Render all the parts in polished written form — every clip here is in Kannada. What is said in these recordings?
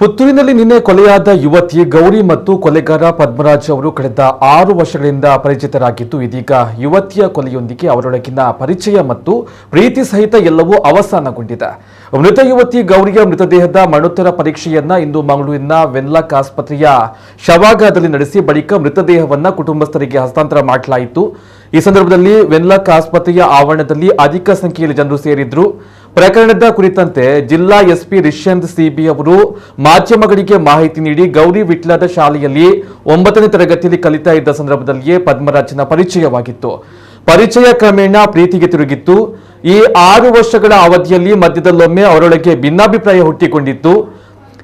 ಪುತ್ತೂರಿನಲ್ಲಿ ನಿನ್ನೆ ಕೊಲೆಯಾದ ಯುವತಿ ಗೌರಿ ಮತ್ತು ಕೊಲೆಗಾರ ಪದ್ಮರಾಜ್ ಅವರು ಕಳೆದ 6 ವರ್ಷಗಳಿಂದ ಪರಿಚಿತರಾಗಿದ್ದು, ಇದೀಗ ಯುವತಿಯ ಕೊಲೆಯೊಂದಿಗೆ ಅವರೊಳಗಿನ ಪರಿಚಯ ಮತ್ತು ಪ್ರೀತಿ ಸಹಿತ ಎಲ್ಲವೂ ಅವಸಾನಗೊಂಡಿದೆ. ಮೃತ ಯುವತಿ ಗೌರಿಯ ಮೃತದೇಹದ ಮರಣೋತ್ತರ ಪರೀಕ್ಷೆಯನ್ನ ಇಂದು ಮಂಗಳೂರಿನ ವೆನ್ಲಾಕ್ ಆಸ್ಪತ್ರೆಯ ಶವಾಗಾರದಲ್ಲಿ ನಡೆಸಿ ಬಳಿಕ ಮೃತದೇಹವನ್ನು ಕುಟುಂಬಸ್ಥರಿಗೆ ಹಸ್ತಾಂತರ ಮಾಡಲಾಯಿತು. ಈ ಸಂದರ್ಭದಲ್ಲಿ ವೆನ್ಲಾಕ್ ಆಸ್ಪತ್ರೆಯ ಆವರಣದಲ್ಲಿ ಅಧಿಕ ಸಂಖ್ಯೆಯಲ್ಲಿ ಜನರು ಸೇರಿದ್ರು. ಪ್ರಕರಣದ ಕುರಿತಂತೆ ಜಿಲ್ಲಾ ಎಸ್ಪಿ ರಿಷಂತ್ ಸಿಬಿ ಅವರು ಮಾಧ್ಯಮಗಳಿಗೆ ಮಾಹಿತಿ ನೀಡಿ, ಗೌರಿ ವಿಟ್ಲದ ಶಾಲೆಯಲ್ಲಿ 9ನೇ ತರಗತಿಯಲ್ಲಿ ಕಲಿತಾ ಇದ್ದ ಸಂದರ್ಭದಲ್ಲಿಯೇ ಪದ್ಮರಾಜನ ಪರಿಚಯವಾಗಿತ್ತು. ಪರಿಚಯ ಕ್ರಮೇಣ ಪ್ರೀತಿಗೆ ತಿರುಗಿತ್ತು. ಈ 6 ವರ್ಷಗಳ ಅವಧಿಯಲ್ಲಿ ಮಧ್ಯದಲ್ಲೊಮ್ಮೆ ಅವರೊಳಗೆ ಭಿನ್ನಾಭಿಪ್ರಾಯ ಹುಟ್ಟಿಕೊಂಡಿತ್ತು.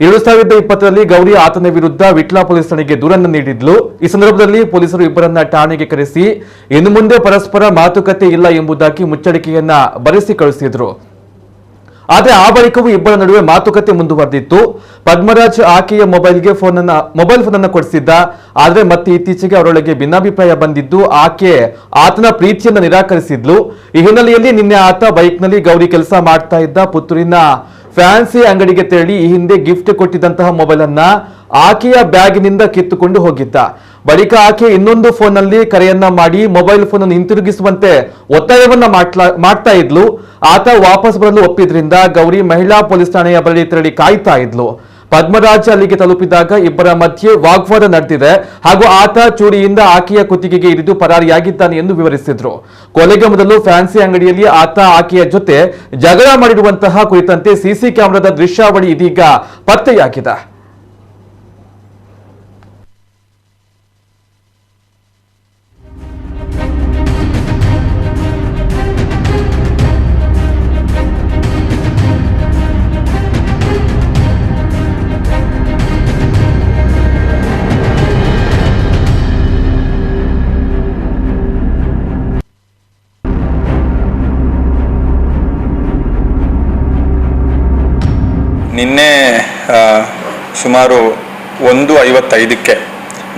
2020ರಲ್ಲಿ ಗೌರಿ ಆತನ ವಿರುದ್ಧ ವಿಟ್ಲ ಪೊಲೀಸ್ ಠಾಣೆಗೆ ದೂರನ್ನು ನೀಡಿದ್ಲು. ಈ ಸಂದರ್ಭದಲ್ಲಿ ಪೊಲೀಸರು ಇಬ್ಬರನ್ನ ಠಾಣೆಗೆ ಕರೆಸಿ ಇನ್ನು ಮುಂದೆ ಪರಸ್ಪರ ಮಾತುಕತೆ ಇಲ್ಲ ಎಂಬುದಾಗಿ ಮುಚ್ಚಳಿಕೆಯನ್ನ ಬರೆಸಿ ಕಳಿಸಿದ್ರು. ಆದರೆ ಆ ಬಳಿಕವೂ ಇಬ್ಬರ ನಡುವೆ ಮಾತುಕತೆ ಮುಂದುವರೆದಿತ್ತು. ಪದ್ಮರಾಜ್ ಆಕೆಯ ಮೊಬೈಲ್ ಫೋನ್ ಅನ್ನು ಕೊಡಿಸಿದ್ದ. ಆದರೆ ಮತ್ತೆ ಇತ್ತೀಚೆಗೆ ಅವರೊಳಗೆ ಭಿನ್ನಾಭಿಪ್ರಾಯ ಬಂದಿದ್ದು, ಆಕೆ ಆತನ ಪ್ರೀತಿಯನ್ನು ನಿರಾಕರಿಸಿದ್ಲು. ಈ ಹಿನ್ನೆಲೆಯಲ್ಲಿ ನಿನ್ನೆ ಆತ ಬೈಕ್ನಲ್ಲಿ ಗೌರಿ ಕೆಲಸ ಮಾಡ್ತಾ ಇದ್ದ ಪುತ್ತೂರಿನ ಫ್ಯಾನ್ಸಿ ಅಂಗಡಿಗೆ ತೆರಳಿ ಈ ಹಿಂದೆ ಗಿಫ್ಟ್ ಕೊಟ್ಟಿದ್ದಂತಹ ಮೊಬೈಲ್ ಅನ್ನ ಆಕೆಯ ಬ್ಯಾಗಿನಿಂದ ಕಿತ್ತುಕೊಂಡು ಹೋಗಿದ್ದ. ಬಳಿಕ ಆಕೆ ಇನ್ನೊಂದು ಫೋನ್ನಲ್ಲಿ ಕರೆಯನ್ನ ಮಾಡಿ ಮೊಬೈಲ್ ಫೋನ್ ಅನ್ನು ಹಿಂತಿರುಗಿಸುವಂತೆ ಒತ್ತಾಯವನ್ನ ಮಾಡ್ತಾ ಇದ್ಲು. ಆತ ವಾಪಸ್ ಬರಲು ಒಪ್ಪಿದ್ರಿಂದ ಗೌರಿ ಮಹಿಳಾ ಪೊಲೀಸ್ ಠಾಣೆಯ ಬಳಿ ತೆರಳಿ ಕಾಯ್ತಾ ಇದ್ಲು. ಪದ್ಮರಾಜ್ ಅಲ್ಲಿಗೆ ತಲುಪಿದಾಗ ಇಬ್ಬರ ಮಧ್ಯೆ ವಾಗ್ವಾದ ನಡೆದಿದೆ ಹಾಗೂ ಆತ ಚೂರಿಯಿಂದ ಆಕೆಯ ಕುತ್ತಿಗೆಗೆ ಇರಿದು ಪರಾರಿಯಾಗಿದ್ದಾನೆ ಎಂದು ವಿವರಿಸಿದ್ರು. ಕೊಲೆಗೆ ಮೊದಲು ಫ್ಯಾನ್ಸಿ ಅಂಗಡಿಯಲ್ಲಿ ಆತ ಆಕೆಯ ಜೊತೆ ಜಗಳ ಮಾಡಿರುವಂತಹ ಕುರಿತಂತೆ ಸಿಸಿ ಕ್ಯಾಮೆರಾದ ದೃಶ್ಯಾವಳಿ ಇದೀಗ ಪತ್ತೆಯಾಗಿದೆ. ನಿನ್ನೆ ಸುಮಾರು 1:55ಕ್ಕೆ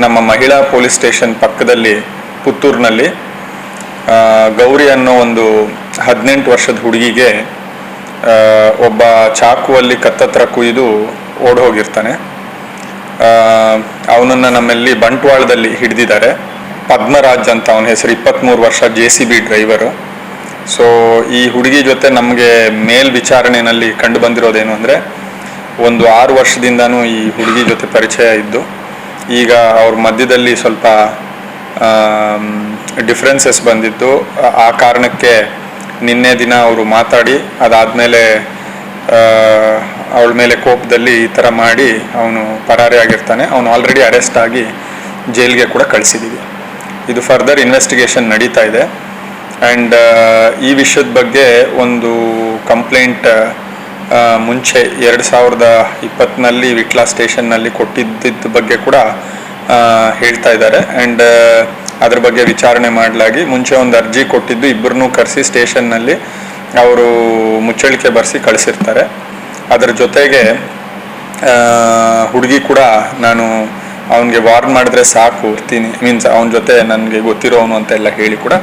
ನಮ್ಮ ಮಹಿಳಾ ಪೊಲೀಸ್ ಸ್ಟೇಷನ್ ಪಕ್ಕದಲ್ಲಿ ಪುತ್ತೂರಿನಲ್ಲಿ ಗೌರಿ ಅನ್ನೋ ಒಂದು 18 ವರ್ಷದ ಹುಡುಗಿಗೆ ಒಬ್ಬ ಚಾಕುವಲ್ಲಿ ಕತ್ತತ್ರ ಕುಯ್ದು ಓಡ್ ಹೋಗಿರ್ತಾನೆ. ಅವನನ್ನು ನಮ್ಮಲ್ಲಿ ಬಂಟ್ವಾಳದಲ್ಲಿ ಹಿಡಿದಿದ್ದಾರೆ. ಪದ್ಮರಾಜ್ ಅಂತ ಅವನ ಹೆಸರು, 23 ವರ್ಷ, JCB ಡ್ರೈವರು. ಸೊ ಈ ಹುಡುಗಿ ಜೊತೆ ನಮಗೆ ವಿಚಾರಣೆಯಲ್ಲಿ ಕಂಡು ಬಂದಿರೋದೇನು ಅಂದರೆ, ಒಂದು 6 ವರ್ಷದಿಂದನೂ ಈ ಹುಡುಗಿ ಜೊತೆ ಪರಿಚಯ ಇದ್ದು, ಈಗ ಅವ್ರ ಮಧ್ಯದಲ್ಲಿ ಸ್ವಲ್ಪ ಡಿಫ್ರೆನ್ಸಸ್ ಬಂದಿದ್ದು. ಆ ಕಾರಣಕ್ಕೆ ನಿನ್ನೆ ದಿನ ಅವರು ಮಾತಾಡಿ ಅದಾದಮೇಲೆ ಅವಳ ಮೇಲೆ ಕೋಪದಲ್ಲಿ ಈ ಥರ ಮಾಡಿ ಅವನು ಪರಾರಿಯಾಗಿರ್ತಾನೆ. ಅವನು ಆಲ್ರೆಡಿ ಅರೆಸ್ಟ್ ಆಗಿ ಜೈಲಿಗೆ ಕೂಡ ಕಳಿಸಿದ್ದೀವಿ. ಇದು ಫರ್ದರ್ ಇನ್ವೆಸ್ಟಿಗೇಷನ್ ನಡೀತಾ ಇದೆ. ಆ್ಯಂಡ್ ಈ ವಿಷಯದ ಬಗ್ಗೆ ಒಂದು ಕಂಪ್ಲೇಂಟ್ ಮುಂಚೆ 2020ನಲ್ಲಿ ವಿಟ್ಲ ಸ್ಟೇಷನ್ನಲ್ಲಿ ಕೊಟ್ಟಿದ್ದ ಬಗ್ಗೆ ಕೂಡ ಹೇಳ್ತಾ ಇದ್ದಾರೆ. ಆ್ಯಂಡ್ ಅದ್ರ ಬಗ್ಗೆ ವಿಚಾರಣೆ ಮಾಡಲಾಗಿ ಮುಂಚೆ ಒಂದು ಅರ್ಜಿ ಕೊಟ್ಟಿದ್ದು, ಇಬ್ಬರನ್ನೂ ಕರೆಸಿ ಸ್ಟೇಷನ್ನಲ್ಲಿ ಅವರು ಮುಚ್ಚಳಿಕೆ ಬರೆಸಿ ಕಳಿಸಿರ್ತಾರೆ. ಅದರ ಜೊತೆಗೆ ಹುಡುಗಿ ಕೂಡ ನಾನು ಅವನಿಗೆ ವಾರ್ನ್ ಮಾಡಿದ್ರೆ ಸಾಕು ಇರ್ತೀನಿ, ಮೀನ್ಸ್ ಅವನ ಜೊತೆ ನನಗೆ ಗೊತ್ತಿರೋನು ಅಂತೆಲ್ಲ ಹೇಳಿ ಕೂಡ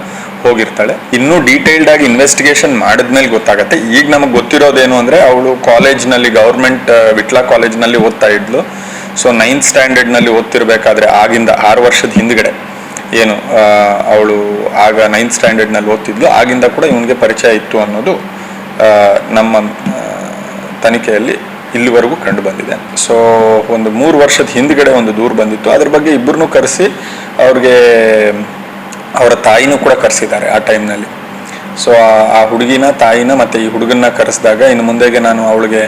ಹೋಗಿರ್ತಾಳೆ. ಇನ್ನೂ ಡೀಟೇಲ್ಡ್ ಆಗಿ ಇನ್ವೆಸ್ಟಿಗೇಷನ್ ಮಾಡಿದ್ಮೇಲೆ ಗೊತ್ತಾಗತ್ತೆ. ಈಗ ನಮಗೆ ಗೊತ್ತಿರೋದೇನು ಅಂದರೆ, ಅವಳು ಕಾಲೇಜ್ನಲ್ಲಿ, ಗೌರ್ಮೆಂಟ್ ವಿಟ್ಲ ಕಾಲೇಜ್ನಲ್ಲಿ ಓದ್ತಾ ಇದ್ಲು. ಸೊ 9th ಸ್ಟ್ಯಾಂಡರ್ಡ್ನಲ್ಲಿ ಓದ್ತಿರ್ಬೇಕಾದ್ರೆ, ಆಗಿಂದ 6 ವರ್ಷದ ಹಿಂದ್ಗಡೆ ಏನು ಅವಳು ಆಗ 9th ಸ್ಟ್ಯಾಂಡರ್ಡ್ನಲ್ಲಿ ಓದ್ತಿದ್ಲು, ಆಗಿಂದ ಕೂಡ ಇವನಿಗೆ ಪರಿಚಯ ಇತ್ತು ಅನ್ನೋದು ನಮ್ಮ ತನಿಖೆಯಲ್ಲಿ ಇಲ್ಲಿವರೆಗೂ ಕಂಡು ಬಂದಿದೆ. ಸೊ ಒಂದು 3 ವರ್ಷದ ಹಿಂದ್ಗಡೆ ಒಂದು ದೂರು ಬಂದಿತ್ತು. ಅದ್ರ ಬಗ್ಗೆ ಇಬ್ಬರನ್ನೂ ಕರೆಸಿ ಅವ್ರಿಗೆ ಅವರ ತಾಯಿನೂ ಕೂಡ ಕರೆಸಿದ್ದಾರೆ ಆ ಟೈಮ್ನಲ್ಲಿ. ಸೊ ಆ ಹುಡುಗಿನ ತಾಯಿನ ಮತ್ತು ಈ ಹುಡುಗನ್ನ ಕರೆಸಿದಾಗ, ಇನ್ನು ಮುಂದೆಗೆ ನಾನು ಅವಳಿಗೆ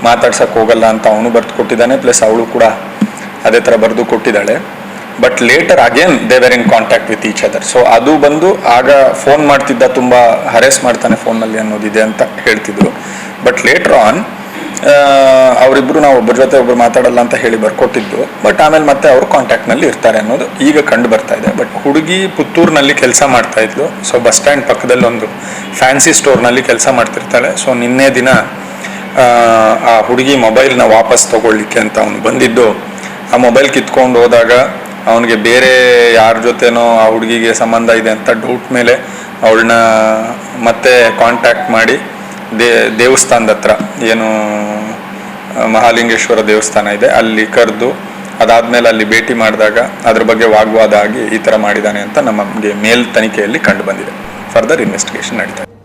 ಮಾತಾಡ್ಸಕ್ಕೆ ಹೋಗಲ್ಲ ಅಂತ ಅವನು ಬರೆದು ಕೊಟ್ಟಿದ್ದಾನೆ, ಪ್ಲಸ್ ಅವಳು ಕೂಡ ಅದೇ ಥರ ಬರೆದು ಕೊಟ್ಟಿದ್ದಾಳೆ. But later again they were in contact with each other. So ಅದು ಬಂದು ಆಗ ಫೋನ್ ಮಾಡ್ತಿದ್ದ, ತುಂಬ ಹರೇಸ್ ಮಾಡ್ತಾನೆ ಫೋನಲ್ಲಿ ಅನ್ನೋದಿದೆ ಅಂತ ಹೇಳ್ತಿದ್ರು. ಬಟ್ ಲೇಟರ್ ಆನ್ ಅವರಿಬ್ಬರು ನಾವು ಒಬ್ಬರ ಜೊತೆ ಒಬ್ಬರು ಮಾತಾಡಲ್ಲ ಅಂತ ಹೇಳಿ ಬರ್ಕೊಟ್ಟಿದ್ದು. ಬಟ್ ಆಮೇಲೆ ಮತ್ತೆ ಅವರು ಕಾಂಟ್ಯಾಕ್ಟ್ನಲ್ಲಿ ಇರ್ತಾರೆ ಅನ್ನೋದು ಈಗ ಕಂಡು ಬರ್ತಾ ಇದೆ. ಬಟ್ ಹುಡುಗಿ ಪುತ್ತೂರಿನಲ್ಲಿ ಕೆಲಸ ಮಾಡ್ತಾ ಇದ್ಲು. ಸೊ ಬಸ್ ಸ್ಟ್ಯಾಂಡ್ ಪಕ್ಕದಲ್ಲಿ ಒಂದು ಫ್ಯಾನ್ಸಿ ಸ್ಟೋರ್ನಲ್ಲಿ ಕೆಲಸ ಮಾಡ್ತಿರ್ತಾಳೆ. ಸೊ ನಿನ್ನೆ ದಿನ ಆ ಹುಡುಗಿ ಮೊಬೈಲ್ನ ವಾಪಸ್ ತಗೊಳ್ಳಿಕ್ಕೆ ಅಂತ ಅವನು ಬಂದಿದ್ದು. ಆ ಮೊಬೈಲ್ ಕಿತ್ಕೊಂಡು ಹೋದಾಗ ಅವನಿಗೆ ಬೇರೆ ಯಾರ ಜೊತೆನೋ ಆ ಹುಡುಗಿಗೆ ಸಂಬಂಧ ಇದೆ ಅಂತ ಡೌಟ್ ಮೇಲೆ ಅವಳನ್ನ ಮತ್ತೆ ಕಾಂಟ್ಯಾಕ್ಟ್ ಮಾಡಿ ದೇವಸ್ಥಾನದ ಹತ್ರ ಏನು ಮಹಾಲಿಂಗೇಶ್ವರ ದೇವಸ್ಥಾನ ಇದೆ, ಅಲ್ಲಿ ಕರೆದು ಅದಾದ್ಮೇಲೆ ಅಲ್ಲಿ ಭೇಟಿ ಮಾಡಿದಾಗ ಅದ್ರ ಬಗ್ಗೆ ವಾಗ್ವಾದ ಆಗಿ ಈ ತರ ಮಾಡಿದ್ದಾನೆ ಅಂತ ನಮಗೆ ಮೇಲ್ ತನಿಖೆಯಲ್ಲಿ ಕಂಡು ಬಂದಿದೆ. ಫರ್ದರ್ ಇನ್ವೆಸ್ಟಿಗೇಷನ್ ನಡೀತಾ ಇದೆ.